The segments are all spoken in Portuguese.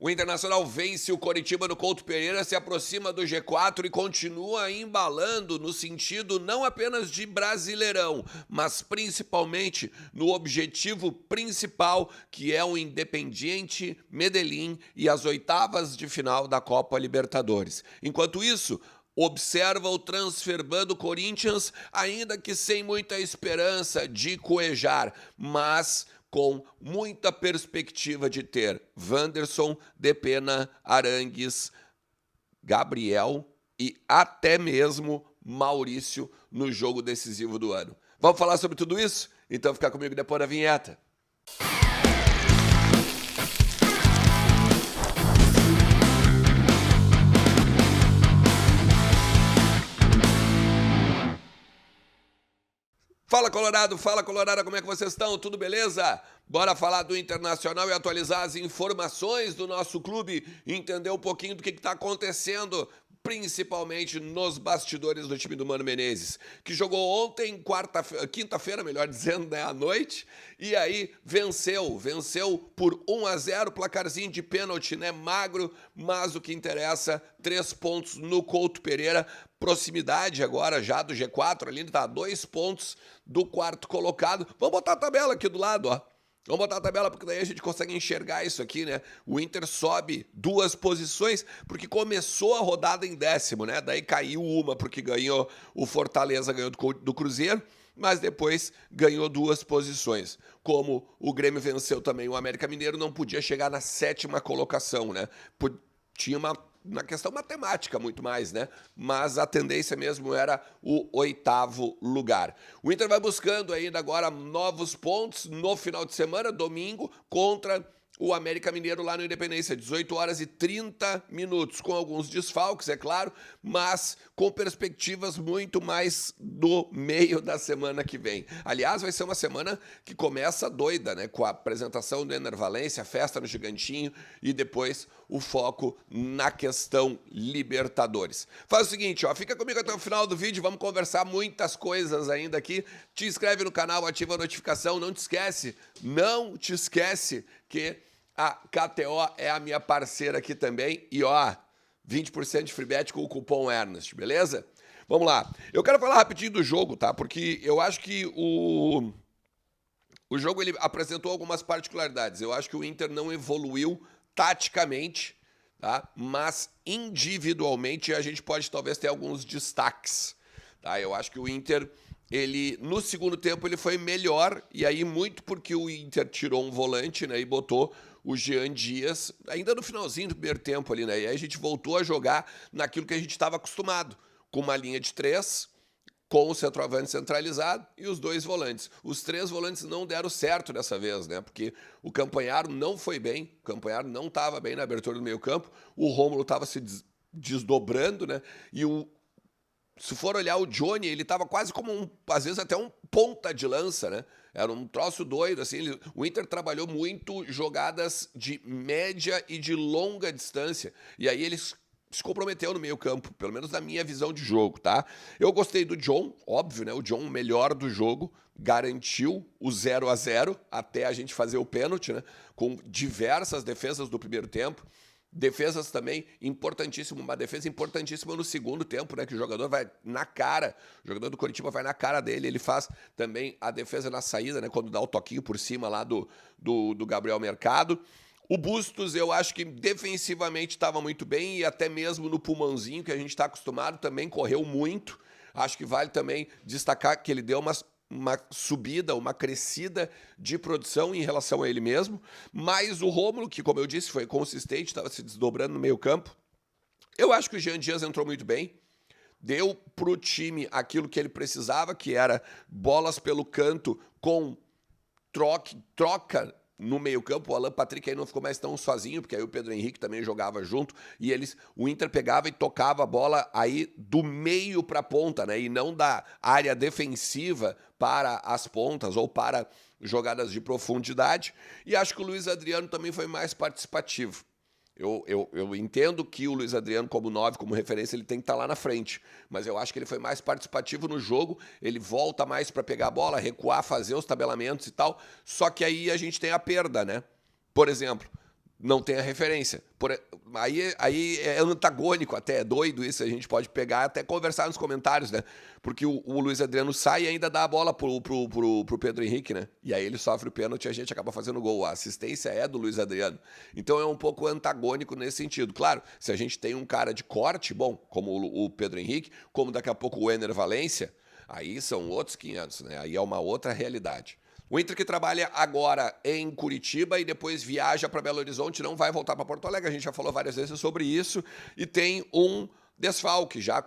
O Internacional vence o Coritiba no Couto Pereira, se aproxima do G4 e continua embalando no sentido não apenas de Brasileirão, mas principalmente no objetivo principal, que é o Independiente Medellín e as oitavas de final da Copa Libertadores. Enquanto isso, observa o Transferban do Corinthians, ainda que sem muita esperança de coejar, mas com muita perspectiva de ter Wanderson, Depena, Arangues, Gabriel e até mesmo Maurício no jogo decisivo do ano. Vamos falar sobre tudo isso? Então fica comigo depois da vinheta. Fala Colorado, como é que vocês estão? Tudo beleza? Bora falar do Internacional e atualizar as informações do nosso clube, entender um pouquinho do que está acontecendo, principalmente nos bastidores do time do Mano Menezes, que jogou ontem, quinta-feira, melhor dizendo, né, à noite, e aí venceu por 1-0, placarzinho de pênalti, né, magro, mas o que interessa, 3 pontos no Couto Pereira, proximidade agora já do G4, ali tá 2 pontos do quarto colocado. Vamos botar a tabela aqui do lado, ó. Vamos botar a tabela porque daí a gente consegue enxergar isso aqui, né? O Inter sobe 2 posições porque começou a rodada em 10º, né? Daí caiu uma porque ganhou o Fortaleza, ganhou do Cruzeiro, mas depois ganhou 2 posições. Como o Grêmio venceu também o América Mineiro, não podia chegar na 7ª colocação, né? Tinha uma questão matemática muito mais, né? Mas a tendência mesmo era o 8º lugar. O Inter vai buscando ainda agora novos pontos no final de semana, domingo, contra o América Mineiro lá no Independência, 18h30, com alguns desfalques, é claro, mas com perspectivas muito mais do meio da semana que vem. Aliás, vai ser uma semana que começa doida, né? Com a apresentação do Ener Valencia, a festa no Gigantinho e depois o foco na questão Libertadores. Faz o seguinte, ó, fica comigo até o final do vídeo, vamos conversar muitas coisas ainda aqui. Te inscreve no canal, ativa a notificação, não te esquece que a KTO é a minha parceira aqui também e ó, 20% de free bet com o cupom Ernest, beleza? Vamos lá. Eu quero falar rapidinho do jogo, tá? Porque eu acho que o jogo ele apresentou algumas particularidades. Eu acho que o Inter não evoluiu taticamente, tá? Mas individualmente a gente pode talvez ter alguns destaques, tá? Eu acho que o Inter, ele no segundo tempo ele foi melhor, e aí muito porque o Inter tirou um volante, né, e botou o Jean Dias, ainda no finalzinho do primeiro tempo ali, né, e aí a gente voltou a jogar naquilo que a gente estava acostumado, com uma linha de 3, com o centroavante centralizado e os 2 volantes. Os 3 volantes não deram certo dessa vez, né? Porque o Campanharo não foi bem, o Campanharo não estava bem na abertura do meio-campo, o Rômulo estava se desdobrando, né? E se for olhar o Johnny, ele estava quase como às vezes até um ponta de lança, né? Era um troço doido, assim. O Inter trabalhou muito jogadas de média e de longa distância. E aí eles se comprometeu no meio campo, pelo menos na minha visão de jogo, tá? Eu gostei do John, óbvio, né? O John, o melhor do jogo, garantiu o 0-0 até a gente fazer o pênalti, né? Com diversas defesas do primeiro tempo. Defesas também importantíssimo, uma defesa importantíssima no segundo tempo, né? Que o jogador vai na cara, o jogador do Coritiba vai na cara dele, ele faz também a defesa na saída, né? Quando dá o toquinho por cima lá do Gabriel Mercado. O Bustos, eu acho que defensivamente estava muito bem e até mesmo no pulmãozinho, que a gente está acostumado, também correu muito. Acho que vale também destacar que ele deu uma subida, uma crescida de produção em relação a ele mesmo. Mas o Rômulo, que como eu disse, foi consistente, estava se desdobrando no meio campo. Eu acho que o Jean Dias entrou muito bem. Deu para o time aquilo que ele precisava, que era bolas pelo canto com troca no meio-campo. O Alan Patrick aí não ficou mais tão sozinho, porque aí o Pedro Henrique também jogava junto, e o Inter pegava e tocava a bola aí do meio para a ponta, né? E não da área defensiva para as pontas ou para jogadas de profundidade. E acho que o Luiz Adriano também foi mais participativo. Eu entendo que o Luiz Adriano, como 9, como referência, ele tem que estar lá na frente. Mas eu acho que ele foi mais participativo no jogo, ele volta mais para pegar a bola, recuar, fazer os tabelamentos e tal. Só que aí a gente tem a perda, né? Por exemplo, não tem a referência. Aí é antagônico até, é doido isso, a gente pode pegar até conversar nos comentários, né? Porque o Luiz Adriano sai e ainda dá a bola pro Pedro Henrique, né? E aí ele sofre o pênalti e a gente acaba fazendo gol. A assistência é do Luiz Adriano. Então é um pouco antagônico nesse sentido. Claro, se a gente tem um cara de corte, bom, como o Pedro Henrique, como daqui a pouco o Ener Valencia, aí são outros 500, né? Aí é uma outra realidade. O Inter que trabalha agora em Curitiba e depois viaja para Belo Horizonte, não vai voltar para Porto Alegre, a gente já falou várias vezes sobre isso, e tem um desfalque já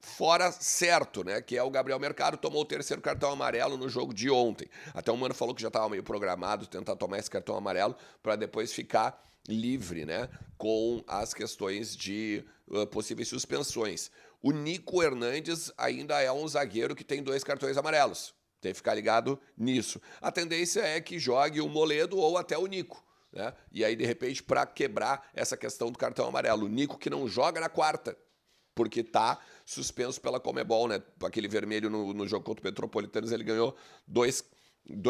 fora certo, né? Que é o Gabriel Mercado, tomou o terceiro cartão amarelo no jogo de ontem. Até o Mano falou que já estava meio programado tentar tomar esse cartão amarelo para depois ficar livre, né? Com as questões de possíveis suspensões. O Nico Hernandes ainda é um zagueiro que tem 2 cartões amarelos. Tem que ficar ligado nisso. A tendência é que jogue o Moledo ou até o Nico, né? E aí, de repente, para quebrar essa questão do cartão amarelo. O Nico que não joga na quarta, porque tá suspenso pela Conmebol, né? Aquele vermelho no jogo contra o Metropolitanos, ele ganhou dois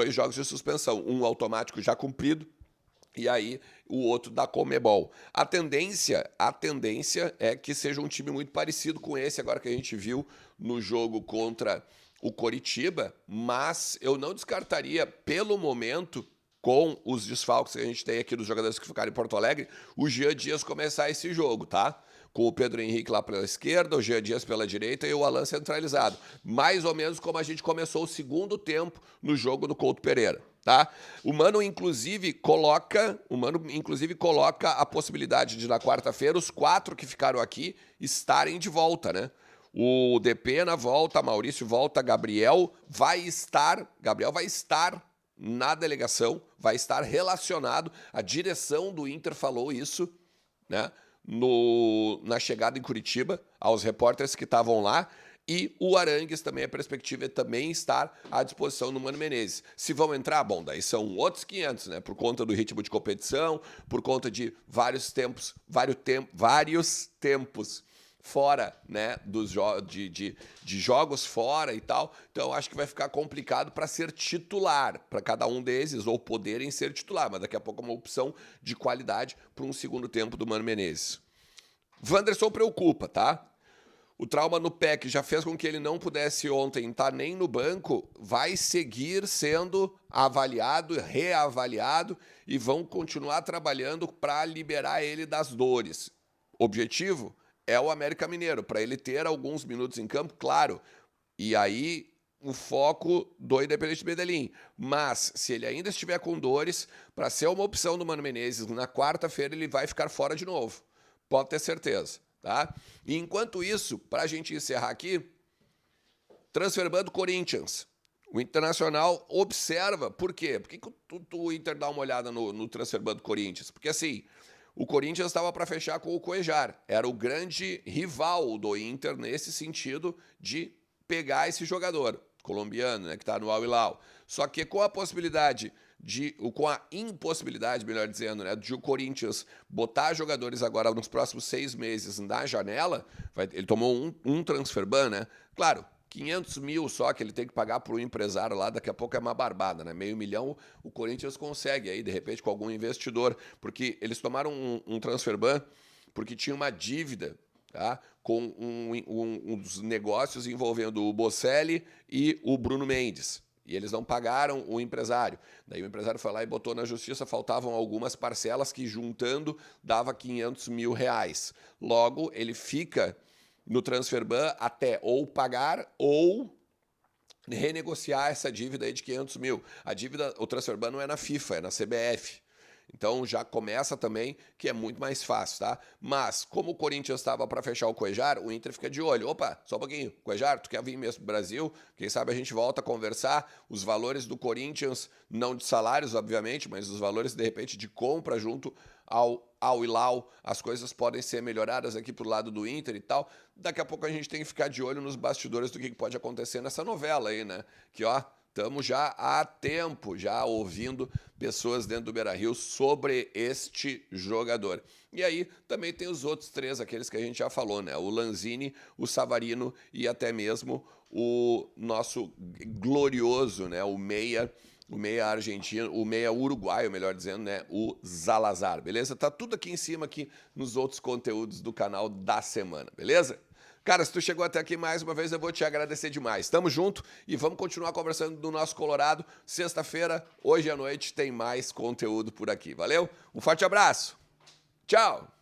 jogos de suspensão. Um automático já cumprido e aí o outro da Conmebol. A tendência é que seja um time muito parecido com esse agora que a gente viu no jogo contra o Coritiba, mas eu não descartaria, pelo momento, com os desfalques que a gente tem aqui dos jogadores que ficaram em Porto Alegre, o Jean Dias começar esse jogo, tá? Com o Pedro Henrique lá pela esquerda, o Jean Dias pela direita e o Alan centralizado. Mais ou menos como a gente começou o segundo tempo no jogo do Couto Pereira, tá? O Mano, inclusive, coloca a possibilidade de, na quarta-feira, os 4 que ficaram aqui estarem de volta, né? O Depena volta, Maurício volta, Gabriel vai estar na delegação, vai estar relacionado. A direção do Inter falou isso, né, na chegada em Curitiba, aos repórteres que estavam lá. E o Arangues também, a perspectiva é também estar à disposição do Mano Menezes. Se vão entrar, bom, daí são outros 500, né? Por conta do ritmo de competição, por conta de vários tempos fora, né, de jogos fora e tal. Então, acho que vai ficar complicado para ser titular, para cada um desses, ou poderem ser titular, mas daqui a pouco é uma opção de qualidade para um segundo tempo do Mano Menezes. Wanderson preocupa, tá? O trauma no pé, que já fez com que ele não pudesse ontem estar nem no banco, vai seguir sendo avaliado, reavaliado, e vão continuar trabalhando para liberar ele das dores. Objetivo é o América Mineiro, para ele ter alguns minutos em campo, claro. E aí o foco do Independente Medellín. Mas, se ele ainda estiver com dores, para ser uma opção do Mano Menezes, na quarta-feira ele vai ficar fora de novo. Pode ter certeza, tá? E enquanto isso, para a gente encerrar aqui, Transferbando Corinthians. O Internacional observa. Por quê? Por que o Inter dá uma olhada no Transferbando Corinthians? Porque assim, o Corinthians estava para fechar com o Cuéllar. Era o grande rival do Inter nesse sentido de pegar esse jogador colombiano, né, que está no Al Hilal. Só que com a impossibilidade, melhor dizendo, né, de o Corinthians botar jogadores agora nos próximos 6 meses na janela, ele tomou um transfer ban, né? Claro, 500 mil só que ele tem que pagar para o empresário lá, daqui a pouco é uma barbada, né? $500 mil o Corinthians consegue aí, de repente, com algum investidor, porque eles tomaram um transfer ban porque tinha uma dívida, tá, com um dos negócios envolvendo o Bocelli e o Bruno Mendes. E eles não pagaram o empresário. Daí o empresário foi lá e botou na justiça, faltavam algumas parcelas que, juntando, dava R$500 mil. Logo, ele fica no transfer ban até ou pagar ou renegociar essa dívida aí de 500 mil. A dívida, o transfer ban não é na FIFA, é na CBF. Então já começa também que é muito mais fácil, tá? Mas, como o Corinthians estava para fechar o Cuéllar, o Inter fica de olho. Opa, só um pouquinho. Cuéllar, tu quer vir mesmo pro Brasil? Quem sabe a gente volta a conversar. Os valores do Corinthians, não de salários, obviamente, mas os valores, de repente, de compra junto ao Hilal, as coisas podem ser melhoradas aqui pro lado do Inter e tal. Daqui a pouco a gente tem que ficar de olho nos bastidores do que pode acontecer nessa novela aí, né? Que, ó, estamos já há tempo, já ouvindo pessoas dentro do Beira-Rio sobre este jogador. E aí também tem os outros 3, aqueles que a gente já falou, né? O Lanzini, o Savarino e até mesmo o nosso glorioso, né? O meia o meia argentino, o meia uruguaio, melhor dizendo, né? O Zalazar, beleza? Tá tudo aqui em cima, aqui nos outros conteúdos do canal da semana, beleza? Cara, se tu chegou até aqui mais uma vez, eu vou te agradecer demais. Tamo junto e vamos continuar conversando do nosso Colorado. Sexta-feira, hoje à noite, tem mais conteúdo por aqui. Valeu? Um forte abraço. Tchau!